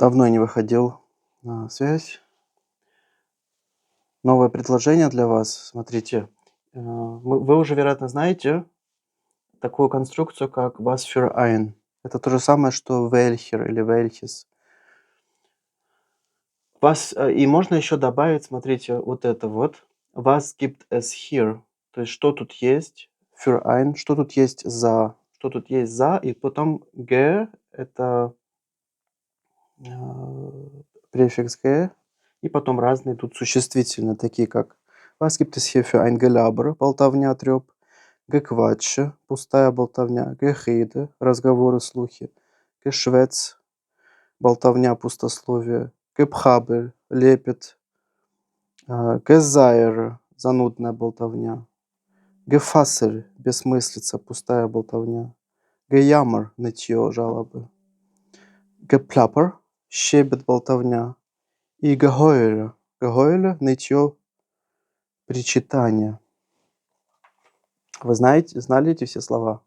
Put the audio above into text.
Давно не выходил на связь. Новое предложение для вас. Смотрите, вы уже, вероятно, знаете такую конструкцию, как was für ein. Это то же самое, что welcher или welches. И можно еще добавить, смотрите, вот это вот. Was gibt es hier? То есть что тут есть für ein, что тут есть за, и потом ge — это префикс ge, и потом разные тут существительные, такие как was gibt es hier für ein Gelaber, болтовня, трёп, gequatsche, пустая болтовня, gerede, разговоры, слухи, geschwätz, болтовня, пустословие, gebrabbel, лепет, Gesire — занудная болтовня, Gefassel — бессмыслица, пустая болтовня, Gejammer — нытьё, жалобы, Geplapper — щебет, болтовня, и Geheule — нытьё, причитание. Вы знали эти все слова?